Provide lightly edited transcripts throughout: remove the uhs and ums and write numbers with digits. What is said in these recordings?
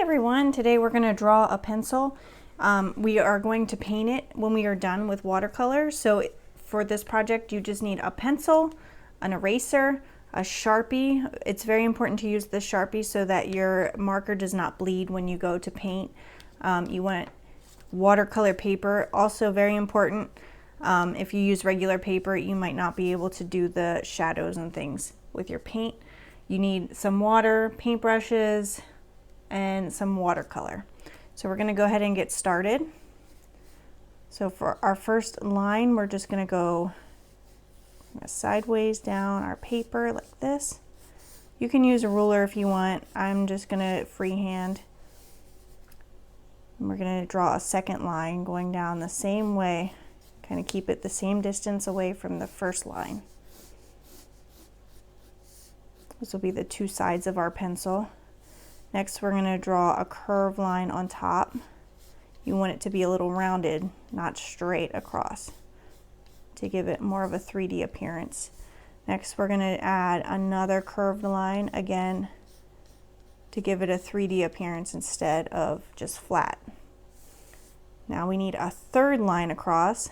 everyone, today we're going to draw a pencil. We are going to paint it when we are done with watercolors. So for this project you just need a pencil, an eraser, a Sharpie. It's very important to use the Sharpie so that your marker does not bleed when you go to paint. You want watercolor paper, also very important. If you use regular paper you might not be able to do the shadows and things with your paint. You need some water, paintbrushes, and some watercolor. So we're going to go ahead and get started. So for our first line, we're just going to go sideways down our paper like this. You can use a ruler if you want. I'm just going to freehand. And we're going to draw a second line going down the same way. Kind of keep it the same distance away from the first line. This will be the two sides of our pencil. Next, we're going to draw a curved line on top. You want it to be a little rounded, not straight across, to give it more of a 3D appearance. Next, we're going to add another curved line, again, to give it a 3D appearance instead of just flat. Now we need a third line across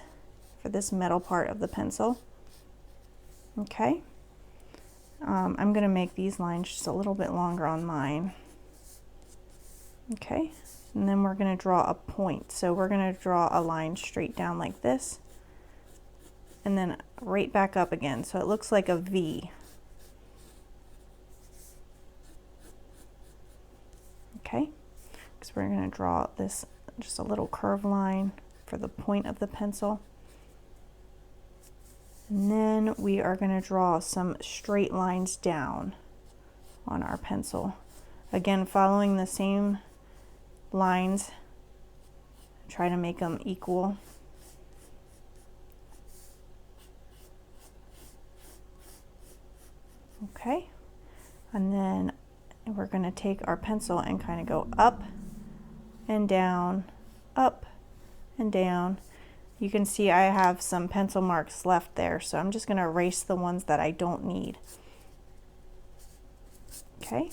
for this metal part of the pencil. Okay. I'm going to make these lines just a little bit longer on mine. Okay, and then we're going to draw a point. So we're going to draw a line straight down like this, and then right back up again, so it looks like a V. Okay, because we're going to draw this just a little curved line for the point of the pencil. And then we are going to draw some straight lines down on our pencil. Again, following the same lines, try to make them equal. Okay, and then we're going to take our pencil and kind of go up and down, up and down. You can see I have some pencil marks left there, so I'm just going to erase the ones that I don't need. Okay,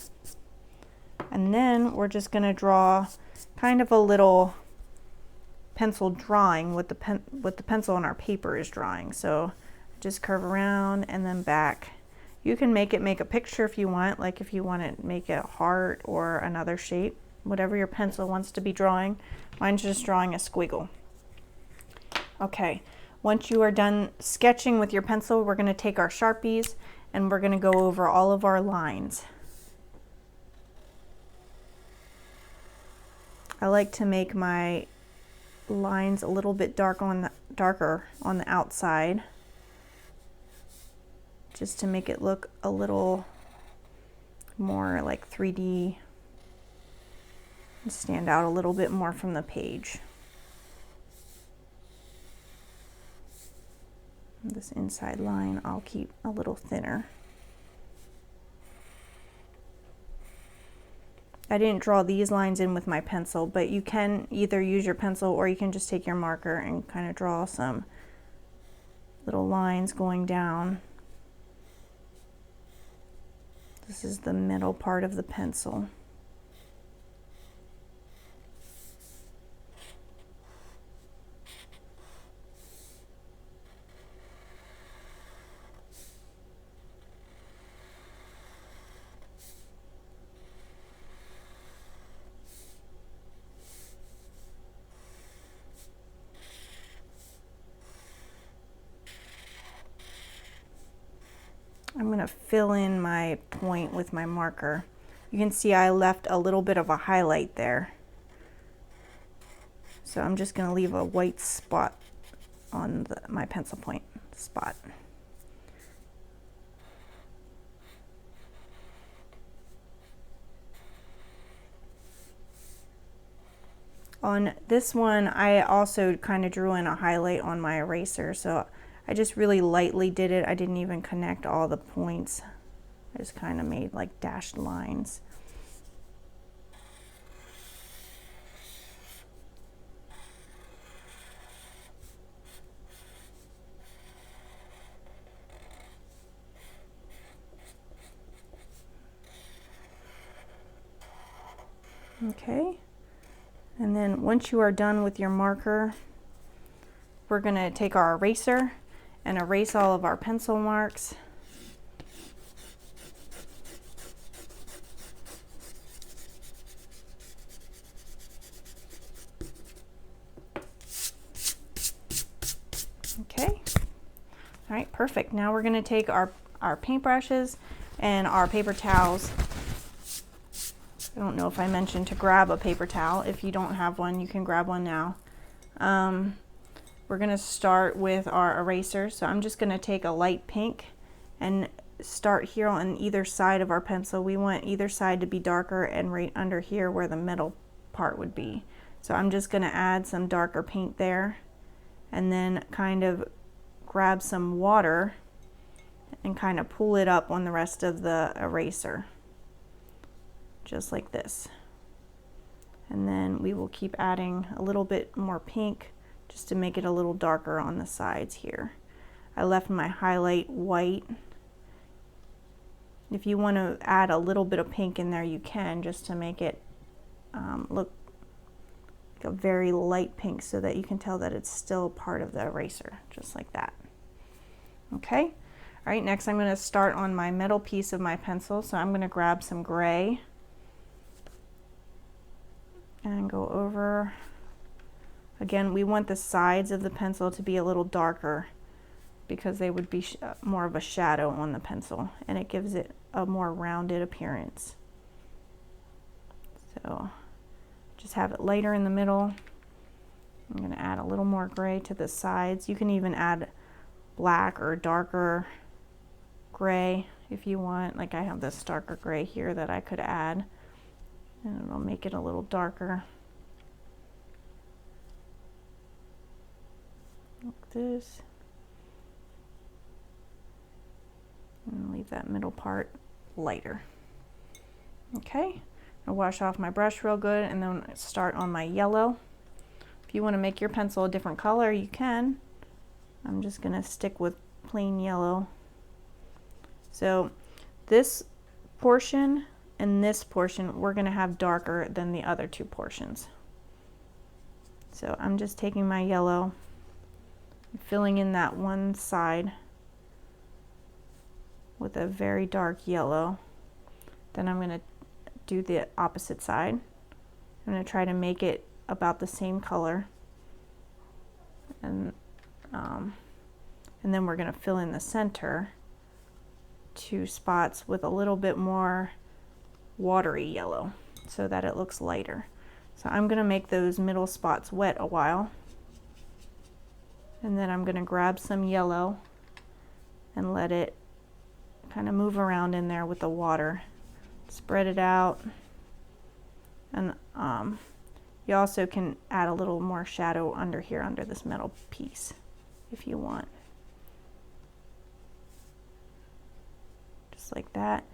and then we're just going to draw kind of a little pencil drawing with the pencil on our paper is drawing. So just curve around and then back. You can make a picture if you want, like if you want to make a heart or another shape, whatever your pencil wants to be drawing. Mine's just drawing a squiggle. Okay, once you are done sketching with your pencil, we're going to take our Sharpies and we're going to go over all of our lines. I like to make my lines a little bit darker on the outside, just to make it look a little more like 3D and stand out a little bit more from the page. This inside line I'll keep a little thinner. I didn't draw these lines in with my pencil, but you can either use your pencil or you can just take your marker and kind of draw some little lines going down. This is the middle part of the pencil. I'm going to fill in my point with my marker. You can see I left a little bit of a highlight there. So I'm just going to leave a white spot on my pencil point spot. On this one, I also kind of drew in a highlight on my eraser, so I just really lightly did it. I didn't even connect all the points. I just kind of made like dashed lines. Okay, and then once you are done with your marker, we're going to take our eraser and erase all of our pencil marks. Okay, all right, perfect. Now we're going to take our paintbrushes and our paper towels. I don't know if I mentioned to grab a paper towel. If you don't have one, you can grab one now. We're going to start with our eraser. So I'm just going to take a light pink and start here on either side of our pencil. We want either side to be darker and right under here where the middle part would be. So I'm just going to add some darker paint there and then kind of grab some water and kind of pull it up on the rest of the eraser, just like this. And then we will keep adding a little bit more pink just to make it a little darker on the sides here. I left my highlight white. If you want to add a little bit of pink in there, you can, just to make it look like a very light pink so that you can tell that it's still part of the eraser, just like that. Okay, all right, next I'm going to start on my middle piece of my pencil. So I'm going to grab some gray and go over. Again, we want the sides of the pencil to be a little darker because they would be more of a shadow on the pencil, and it gives it a more rounded appearance. So just have it lighter in the middle. I'm going to add a little more gray to the sides. You can even add black or darker gray if you want. Like I have this darker gray here that I could add, and it'll make it a little darker. Like this. And leave that middle part lighter. Okay, I'll wash off my brush real good and then start on my yellow. If you want to make your pencil a different color, you can. I'm just going to stick with plain yellow. So this portion and this portion we're going to have darker than the other two portions. So I'm just taking my yellow, filling in that one side with a very dark yellow. Then I'm going to do the opposite side. I'm going to try to make it about the same color, and then we're going to fill in the center two spots with a little bit more watery yellow so that it looks lighter. So I'm going to make those middle spots wet a while, and then I'm going to grab some yellow and let it kind of move around in there with the water. Spread it out, and you also can add a little more shadow under here, under this metal piece, if you want. Just like that.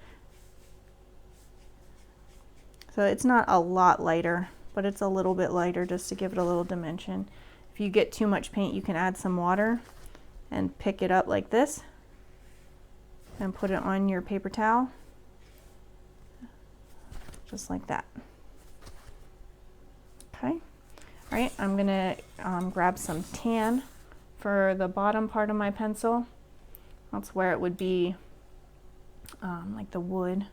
So it's not a lot lighter, but it's a little bit lighter just to give it a little dimension. If you get too much paint, you can add some water and pick it up like this and put it on your paper towel. Just like that. Okay, all right, I'm gonna grab some tan for the bottom part of my pencil. That's where it would be like the wood.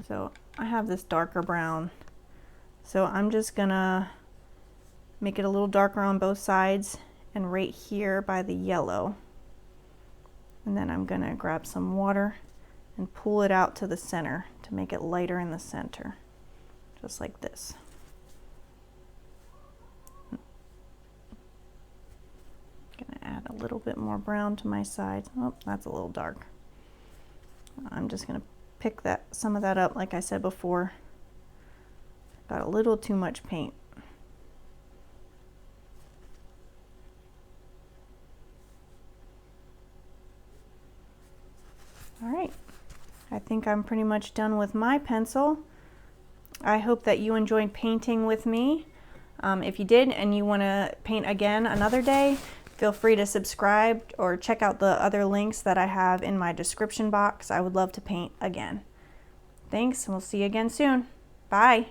So I have this darker brown. So I'm just gonna make it a little darker on both sides and right here by the yellow. And then I'm gonna grab some water and pull it out to the center to make it lighter in the center, just like this. Gonna add a little bit more brown to my sides. Oh, that's a little dark. I'm just gonna pick some of that up, like I said before. Got a little too much paint. All right. I think I'm pretty much done with my pencil. I hope that you enjoyed painting with me. If you did and you want to paint again another day, feel free to subscribe or check out the other links that I have in my description box. I would love to paint again. Thanks, and we'll see you again soon. Bye.